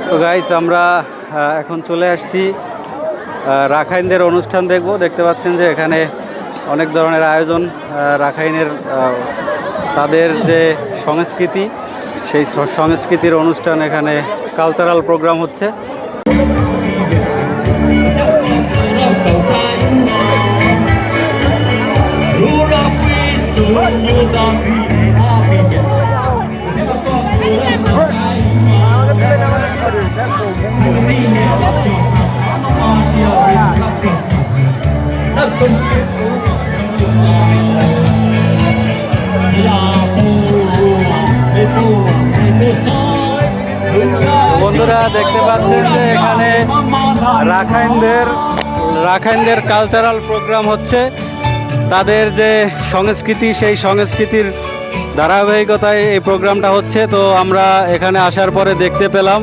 তো গাইস আমরা এখন চলে আসছি রাখাইনদের অনুষ্ঠান দেখতে পাচ্ছেন যে এখানে অনেক ধরনের আয়োজন রাখাইনের তাদের যে সংস্কৃতি সেই সংস্কৃতির অনুষ্ঠান এখানে কালচারাল প্রোগ্রাম হচ্ছে। বন্ধুরা দেখতে পাচ্ছেন যে এখানে রাখাইনদের কালচারাল প্রোগ্রাম হচ্ছে। তাদের যে সংস্কৃতি সেই সংস্কৃতির ধারাবাহিকতায় এই প্রোগ্রামটা হচ্ছে। তো আমরা এখানে আসার পরে দেখতে পেলাম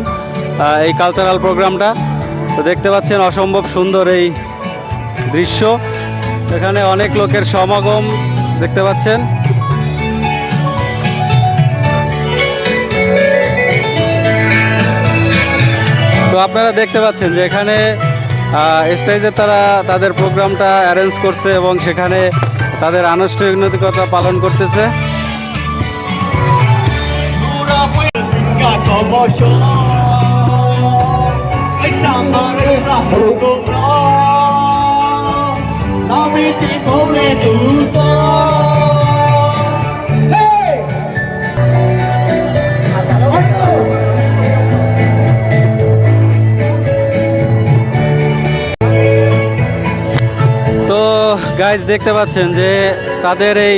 এই কালচারাল প্রোগ্রামটা। তো দেখতে পাচ্ছেন অসম্ভব সুন্দর এই দৃশ্য, এখানে অনেক লোকের সমাগম দেখতে পাচ্ছেন। তো আপনারা দেখতে পাচ্ছেন যে এখানে স্টেজে তারা তাদের প্রোগ্রামটা অ্যারেঞ্জ করছে এবং সেখানে তাদের আনুষ্ঠানিকতা পালন করতেছে। গাইজ দেখতে পাচ্ছেন যে তাদের এই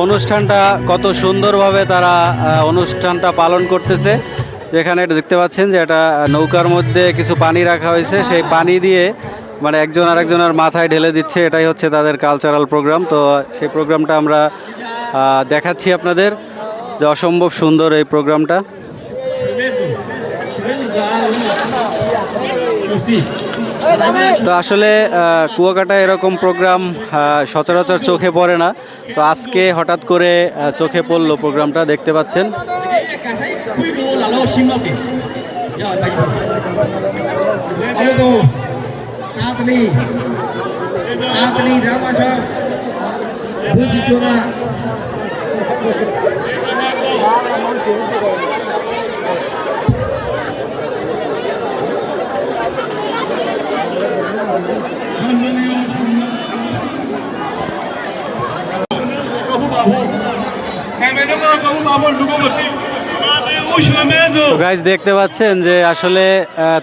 অনুষ্ঠানটা কত সুন্দরভাবে তারা অনুষ্ঠানটা পালন করতেছে। যেখানে এটা দেখতে পাচ্ছেন যে এটা নৌকার মধ্যে কিছু পানি রাখা হয়েছে, সেই পানি দিয়ে মানে একজন আরেকজনের মাথায় ঢেলে দিচ্ছে। এটাই হচ্ছে তাদের কালচারাল প্রোগ্রাম। তো সেই প্রোগ্রামটা আমরা দেখাচ্ছি আপনাদের, যে অসম্ভব সুন্দর এই প্রোগ্রামটা। তো আসলে কুয়াকাটা এরকম প্রোগ্রাম সচরাচর চোখে পড়ে না। তো আজকে হঠাৎ করে চোখে পড়লো প্রোগ্রামটা, দেখতে পাচ্ছেন। গাইজ দেখতে পাচ্ছেন যে আসলে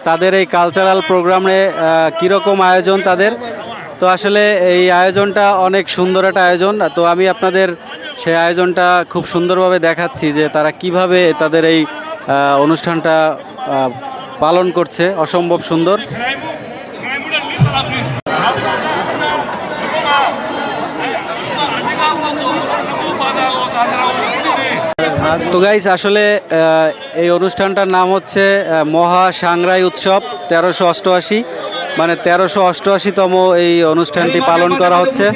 তাদের এই কালচারাল প্রোগ্রামে কীরকম আয়োজন তাদের। তো আসলে এই আয়োজনটা অনেক সুন্দর একটা আয়োজন। তো আমি আপনাদের সেই আয়োজনটা খুব সুন্দরভাবে দেখাচ্ছি যে তারা কিভাবে তাদের এই অনুষ্ঠানটা পালন করছে, অসম্ভব সুন্দর। তো গাইস আসলে এই অনুষ্ঠানটার নাম হচ্ছে মহা সাংরাই উৎসব 1388, মানে 1388তম এই অনুষ্ঠানটি পালন করা হচ্ছে।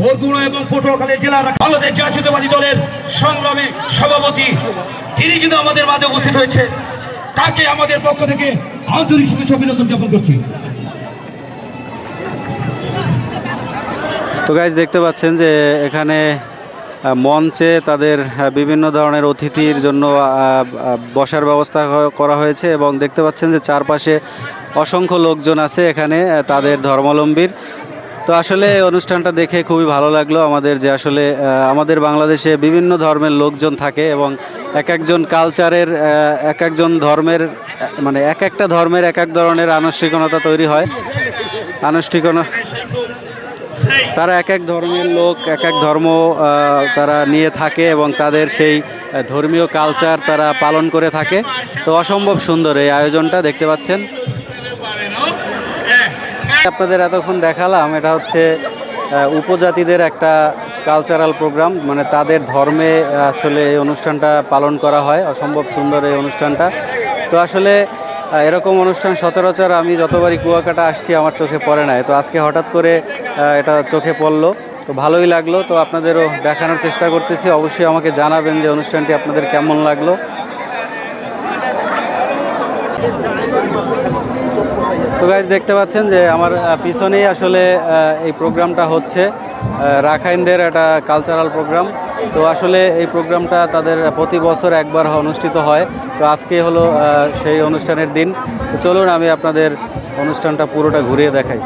বরগুনা এবং পটুয়াখালী জেলার বাংলাদেশ জাতীয়তাবাদী দলের সংগ্রামী সভাপতি তিনি কিন্তু আমাদের মাঝে উপস্থিত হয়েছে, তাকে আমাদের পক্ষ থেকে আন্তরিক শুভেচ্ছা অভিনন্দন জ্ঞাপন করছি। তো গাইস দেখতে পাচ্ছেন যে এখানে মঞ্চে তাদের বিভিন্ন ধরনের অতিথির জন্য বসার ব্যবস্থা করা হয়েছে এবং দেখতে পাচ্ছেন যে চারপাশে অসংখ্য লোকজন আছে এখানে তাদের ধর্মাবলম্বীর। তো আসলে অনুষ্ঠানটা দেখে খুবই ভালো লাগলো আমাদের, যে আসলে আমাদের বাংলাদেশে বিভিন্ন ধর্মের লোকজন থাকে এবং এক একজন কালচারের এক একজন ধর্মের মানে এক একটা ধর্মের এক এক ধরনের আনুষ্ঠানিকতা তৈরি হয়। তারা এক এক ধর্মের লোক এক এক ধর্ম তারা নিয়ে থাকে এবং তাদের সেই ধর্মীয় কালচার তারা পালন করে থাকে। তো অসম্ভব সুন্দর এই আয়োজনটা দেখতে পাচ্ছেন। আপনাদের এতক্ষণ দেখালাম এটা হচ্ছে উপজাতিদের একটা কালচারাল প্রোগ্রাম, মানে তাদের ধর্মে আসলে এই অনুষ্ঠানটা পালন করা হয়। অসম্ভব সুন্দর এই অনুষ্ঠানটা। তো আসলে এরকম অনুষ্ঠান সচরাচর আমি যতবারই কুয়াকাটা আসছি আমার চোখে পড়ে নাই। তো আজকে হঠাৎ করে এটা চোখে পড়লো, তো ভালোই লাগলো। তো আপনাদেরও দেখানোর চেষ্টা করতেছি, অবশ্যই আমাকে জানাবেন যে অনুষ্ঠানটি আপনাদের কেমন লাগলো। তো গাইজ দেখতে পাচ্ছেন যে আমার পিছনেই আসলে এই প্রোগ্রামটা হচ্ছে রাখাইনদের একটা কালচারাল প্রোগ্রাম। তো আসলে এই প্রোগ্রামটা তাদের প্রতি বছর একবার অনুষ্ঠিত হয়। তো আজকে হলো সেই অনুষ্ঠানের দিন। তো চলুন আমি আপনাদের অনুষ্ঠানটা পুরোটা ঘুরিয়ে দেখাই।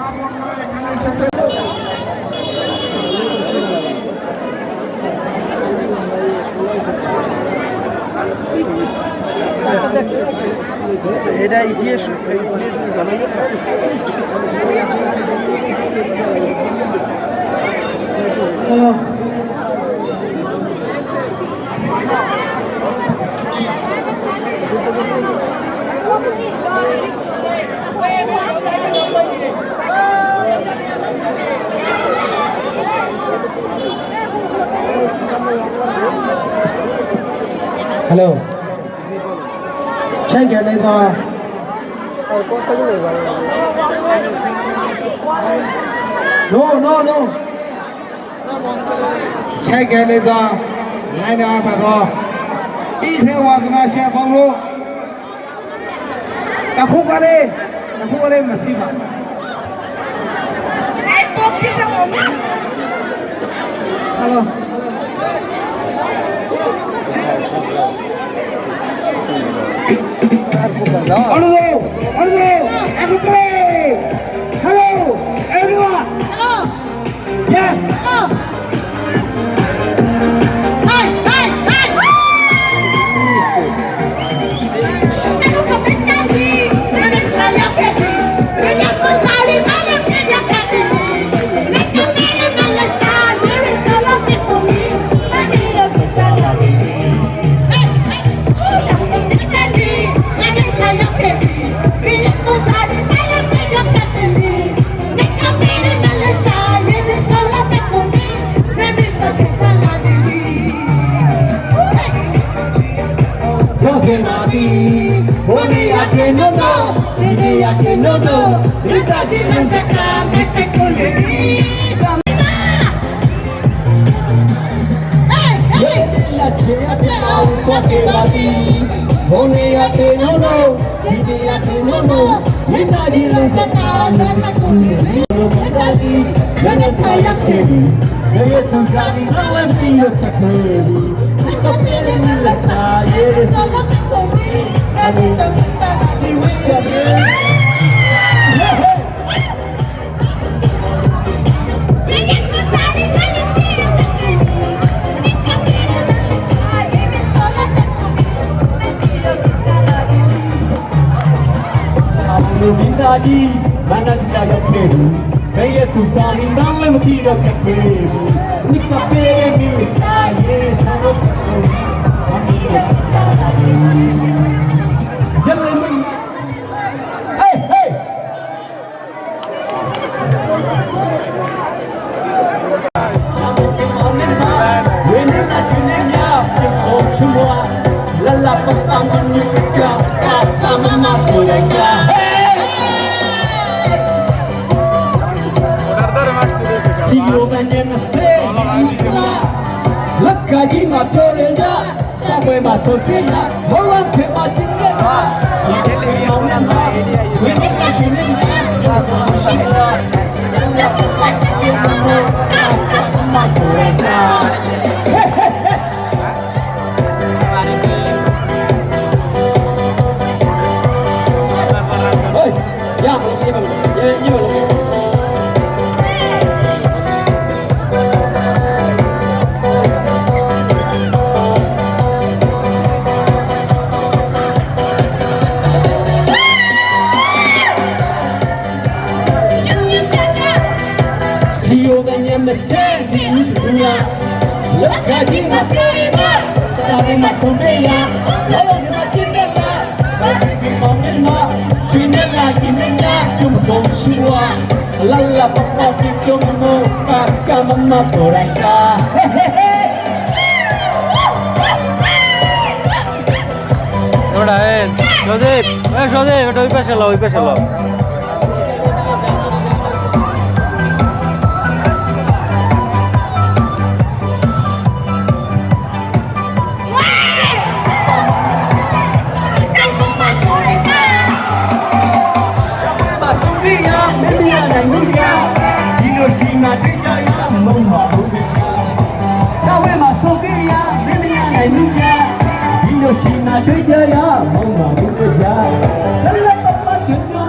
এটা ইতিহাস হ্যালো সেই গেলে তো no sai cái này giờ lại là phải rồi đi theo hoạt động xe phong lô ta khúc qua đây mà xí vào hello Ardo, everybody! Hello, everyone! Hello! Yes! Hello! Hey! Aku kebetulan sih, karena saya pergi. Bila ku sari malam kerja kerja. Mereka minum malam saya, solo ketemu. Tadi kita lagi. Hey! Aku kebetulan sih, karena saya pergi. Bila ku sari malam kerja kerja. Mereka minum malam saya, solo ketemu. Tadi kita lagi. Jogeladi, Boni ake no, Rita jilan saka, mete kuledi. La chea te au Jogeladi, Boni ake no, Rita jilan saka, mete kuledi. Jogeladi, Bani kaya kedi, Deye tu zari malam tiyo kakedi. Iko pere nila sa, Yere solo ketemu. Tadi kita lagi weekend. Minadi, mana saya keru, kaya tu saling dalam kira keru. Nika pere milik saya, sama keru. Jalan, hey. Lala pertama ni cakap, kata mama mereka. Lagi matorenya, sampai masuk kena, orang kemacin kena. Ini mau nama, ini kasih nama, jangan masalah. Jangan pakai nama, kata matorenya. Oi, ya, ini Mesedia, lagi materima, dari masomenya, kalau di macamnya, tapi komennya, sini lagi nenya, cuma semua, lala papa cuma kakak mama mereka. সজীব এটা ওই পাশে লাও ya mama buka ya lalla papa junno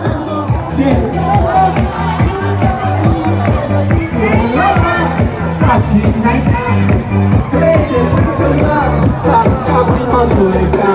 kasih naik kereta putra tak kami mereka.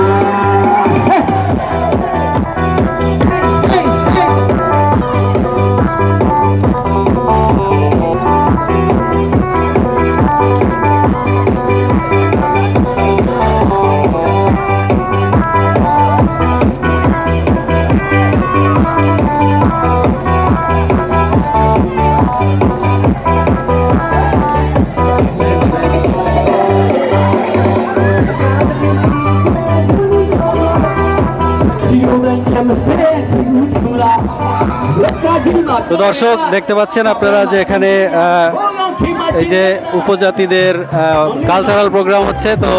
তো দর্শক দেখতে পাচ্ছেন আপনারা যে এখানে এই যে উপজাতিদের কালচারাল প্রোগ্রাম হচ্ছে, তো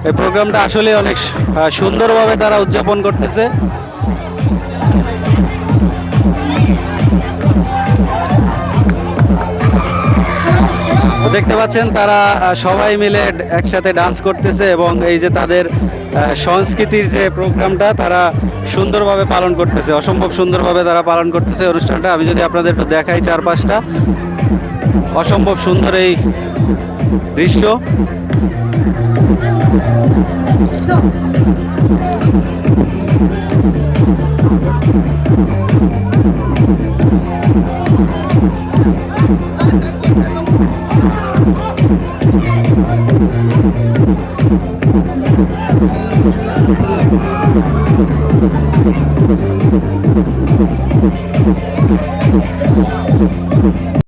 এই প্রোগ্রামটা আসলে অনেক সুন্দরভাবে তারা উদযাপন করতেছে। দেখতে পাচ্ছেন তারা সবাই মিলে একসাথে ডান্স করতেছে এবং এই যে তাদের সংস্কৃতির যে প্রোগ্রামটা তারা সুন্দরভাবে পালন করতেছে, অসম্ভব সুন্দরভাবে তারা পালন করতেছে অনুষ্ঠানটা। আমি যদি আপনাদের একটু দেখাই চারপাশটা, অসম্ভব সুন্দর এই দৃশ্য।